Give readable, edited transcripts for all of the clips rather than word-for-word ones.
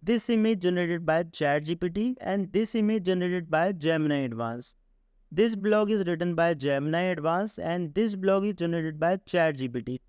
this image generated by ChatGPT and this image generated by Gemini Advanced. This blog is written by Gemini Advanced and this blog is generated by ChatGPT.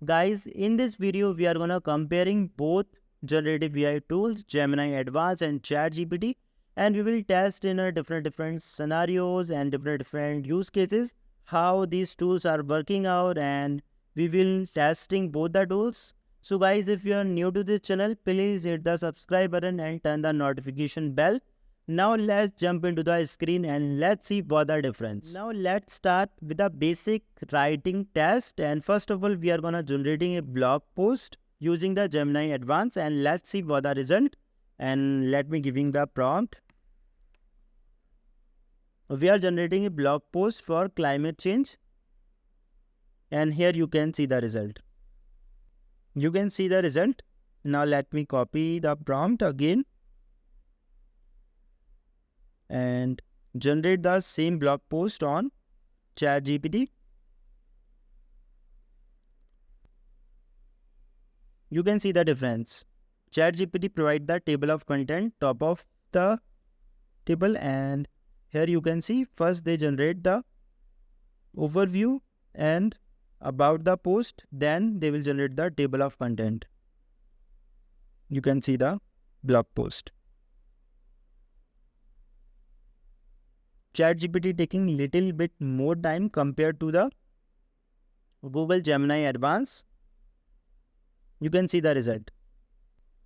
Guys, in this video, we are gonna comparing both generative AI tools, Gemini Advanced and ChatGPT, and we will test in a different scenarios and different use cases how these tools are working out, and we will testing both the tools. So guys, if you are new to this channel, please hit the subscribe button and turn the notification bell. Now let's jump into the screen and let's see what the difference. Now let's start with a basic writing test, and first of all we are gonna generating a blog post using the Gemini Advanced, and let's see what the result. And let me giving the prompt. We are generating a blog post for climate change, and here you can see the result. You can see the result. Now let me copy the prompt again and generate the same blog post on ChatGPT. You can see the difference. ChatGPT provide the table of content top of the table, and here you can see first they generate the overview and about the post, then they will generate the table of content. You can see the blog post. ChatGPT taking little bit more time compared to the Google Gemini Advanced. You can see the result.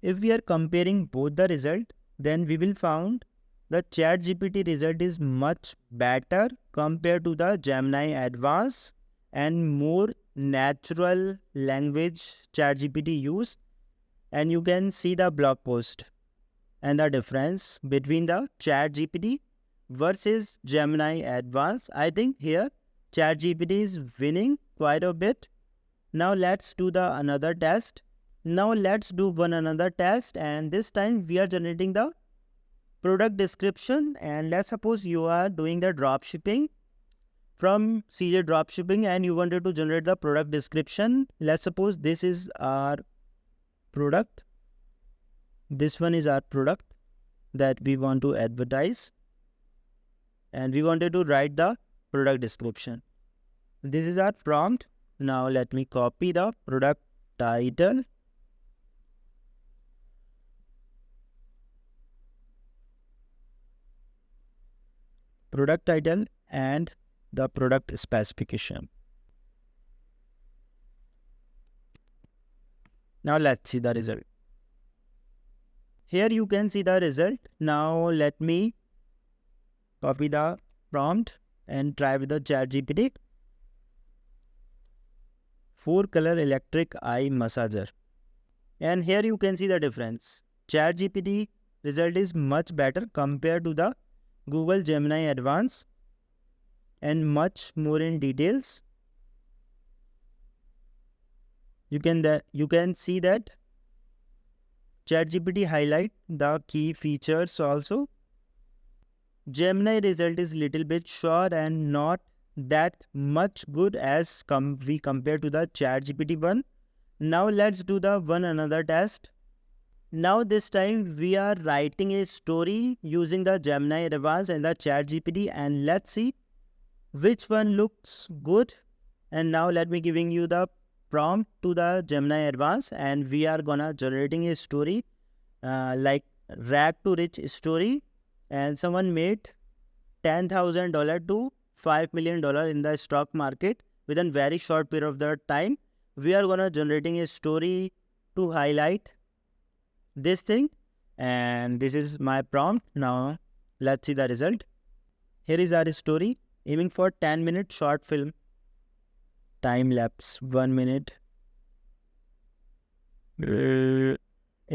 If we are comparing both the result, then we will find the ChatGPT result is much better compared to the Gemini Advanced, and more natural language ChatGPT use, and you can see the blog post and the difference between the ChatGPT versus Gemini Advanced. I think here ChatGPT is winning quite a bit. Now let's do the another test. Now let's do one another test, and this time we are generating the product description. And let's suppose you are doing the drop shipping from CJ Dropshipping and you wanted to generate the product description. Let's suppose this is our product. This one is our product that we want to advertise, and we wanted to write the product description. This is our prompt. Now let me copy the product title. Product title and the product specification. Now let's see the result. Here you can see the result. Now let me copy the prompt and try with the ChatGPT. 4-color electric eye massager. And here you can see the difference. ChatGPT result is much better compared to the Google Gemini Advanced and much more in details. You can see that ChatGPT highlight the key features also. Gemini result is little bit short and not that much good as we compare to the ChatGPT one. Now let's do the one another test. Now this time we are writing a story using the Gemini Advanced and the ChatGPT, and let's see which one looks good. And now let me giving you the prompt to the Gemini Advanced, and we are gonna generating a story like rag to rich story, and someone made $10,000 to $5 million in the stock market within very short period of the time. We are gonna generating a story to highlight this thing, and this is my prompt. Now let's see the result. Here is our story, aiming for 10-minute short film. Time lapse 1 minute. It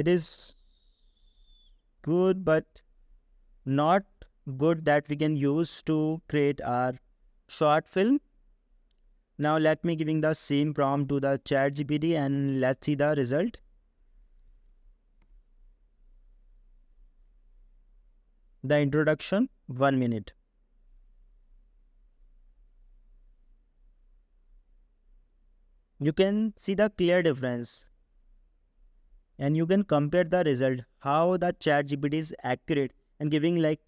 is good but not good that we can use to create our short film. Now let me giving the same prompt to the ChatGPT and let's see the result. The introduction 1 minute. You can see the clear difference and you can compare the result how the ChatGPT is accurate and giving like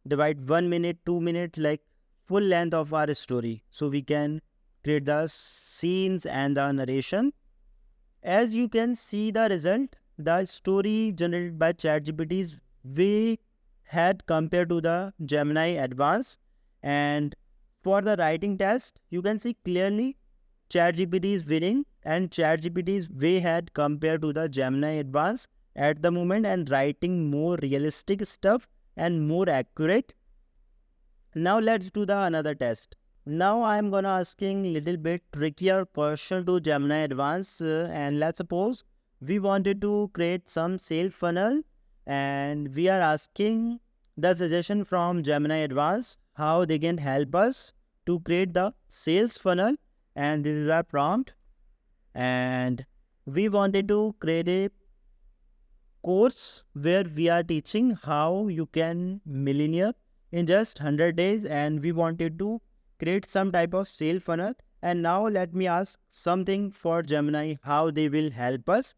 divide 1 minute, 2 minutes, like full length of our story. So we can create the scenes and the narration. As you can see the result, the story generated by ChatGPT is way ahead compared to the Gemini Advanced. And for the writing test, you can see clearly ChatGPT is winning and ChatGPT is way ahead compared to the Gemini Advanced at the moment and writing more realistic stuff and more accurate. Now let's do the another test. Now I'm gonna asking little bit trickier question to Gemini Advanced and let's suppose we wanted to create some sales funnel and we are asking the suggestion from Gemini Advanced how they can help us to create the sales funnel, and this is our prompt, and we wanted to create a course where we are teaching how you can millionaire in just 100 days, and we wanted to create some type of sale funnel. And now let me ask something for Gemini how they will help us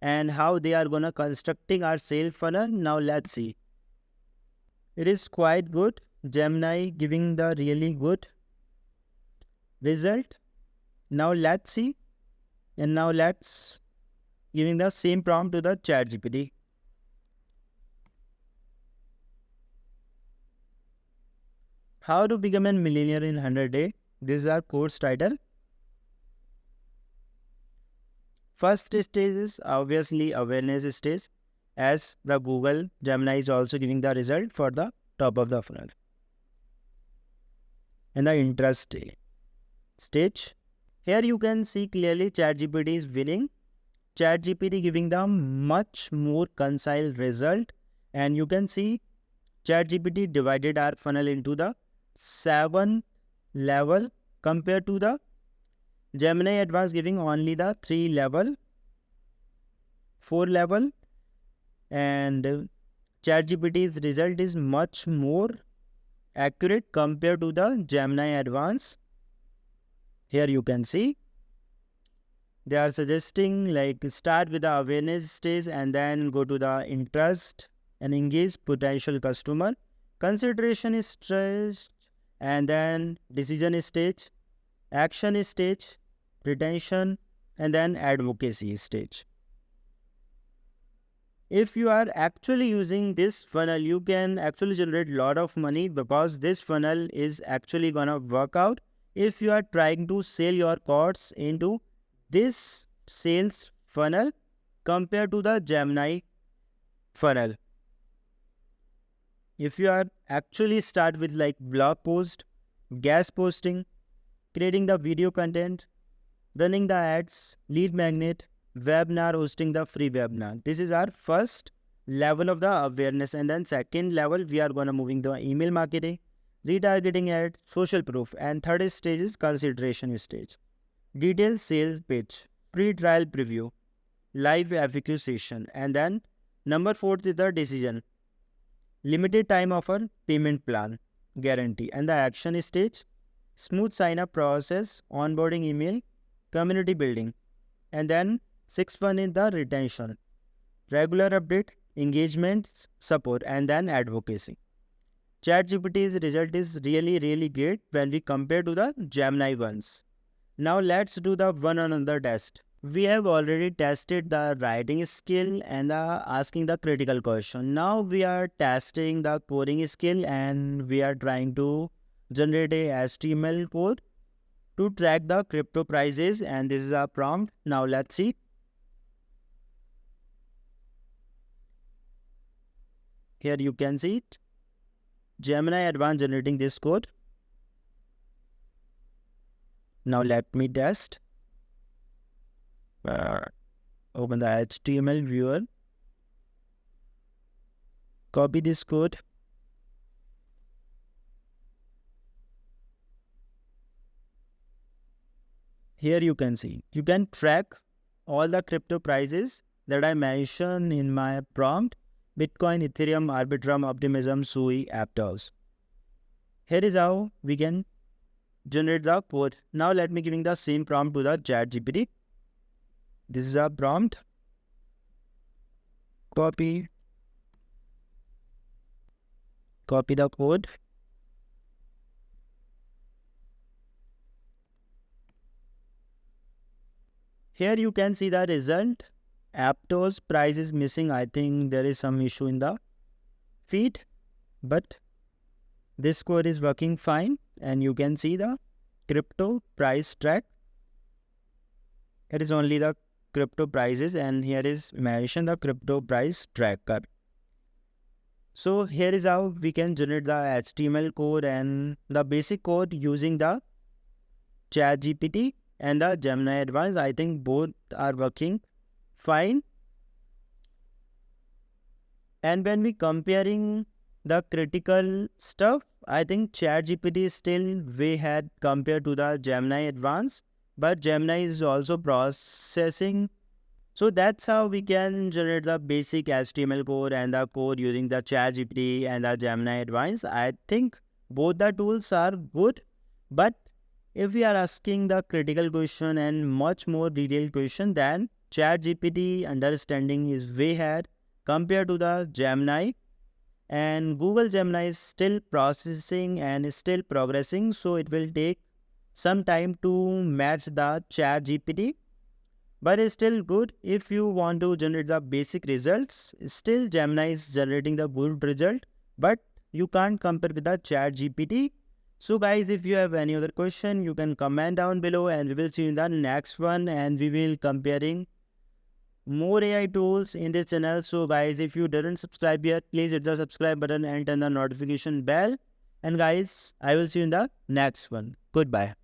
and how they are gonna constructing our sale funnel. Now let's see. It is quite good. Gemini giving the really good result. Now let's see. And now let's giving the same prompt to the ChatGPT. How to become a millionaire in 100 days. This is our course title. First stage is obviously awareness stage, as the Google Gemini is also giving the result for the top of the funnel. And the interest stage. Here you can see clearly ChatGPT is winning. ChatGPT giving the much more concise result, and you can see ChatGPT divided our funnel into the 7 level compared to the Gemini Advanced giving only the 3 level, 4 level, and ChatGPT's result is much more accurate compared to the Gemini Advanced. Here you can see they are suggesting like start with the awareness stage and then go to the interest and engage potential customer, consideration stage, and then decision stage, action stage, retention, and then advocacy stage. If you are actually using this funnel, you can actually generate a lot of money because this funnel is actually gonna work out if you are trying to sell your course into this sales funnel compared to the Gemini funnel. If you are actually start with like blog post, guest posting, creating the video content, running the ads, lead magnet, webinar, hosting the free webinar. This is our first level of the awareness, and then second level we are gonna moving the email marketing, retargeting ad, social proof, and third stage is consideration stage. Detailed sales pitch, pre-trial preview, live FAQ session, and then number 4 is the decision. Limited time offer, payment plan, guarantee, and the action stage, smooth sign-up process, onboarding email, community building, and then 6th one is the retention, regular update, engagements, support, and then advocacy. ChatGPT's result is really great when we compare to the Gemini ones. Now let's do the one another test. We have already tested the writing skill and asking the critical question. Now we are testing the coding skill and we are trying to generate a HTML code to track the crypto prices, and this is our prompt. Now let's see. Here you can see it. Gemini Advanced generating this code. Now let me test. Open the HTML viewer. Copy this code. Here you can see. You can track all the crypto prices that I mentioned in my prompt. Bitcoin, Ethereum, Arbitrum, Optimism, Sui, Aptos. Here is how we can generate the code. Now let me giving the same prompt to the ChatGPT. This is our prompt. Copy the code. Here you can see the result. Aptos price is missing. I think there is some issue in the feed, but this code is working fine, and you can see the crypto price track. It is only the crypto prices, and here is mentioned the crypto price tracker. So here is how we can generate the HTML code and the basic code using the ChatGPT and the Gemini Advanced. I think both are working fine. And when we comparing the critical stuff, I think ChatGPT is still way ahead compared to the Gemini Advanced, but Gemini is also processing. So that's how we can generate the basic HTML code and the code using the ChatGPT and the Gemini Advanced. I think both the tools are good, but if we are asking the critical question and much more detailed question, then ChatGPT understanding is way ahead compared to the Gemini, and Google Gemini is still processing and is still progressing, so it will take some time to match the ChatGPT, but it's still good. If you want to generate the basic results, still Gemini is generating the good result, but you can't compare with the ChatGPT. So guys, if you have any other question, you can comment down below, and we will see you in the next one, and we will comparing more AI tools in this channel. So guys, if you didn't subscribe yet, please hit the subscribe button and turn the notification bell. And guys, I will see you in the next one. Goodbye.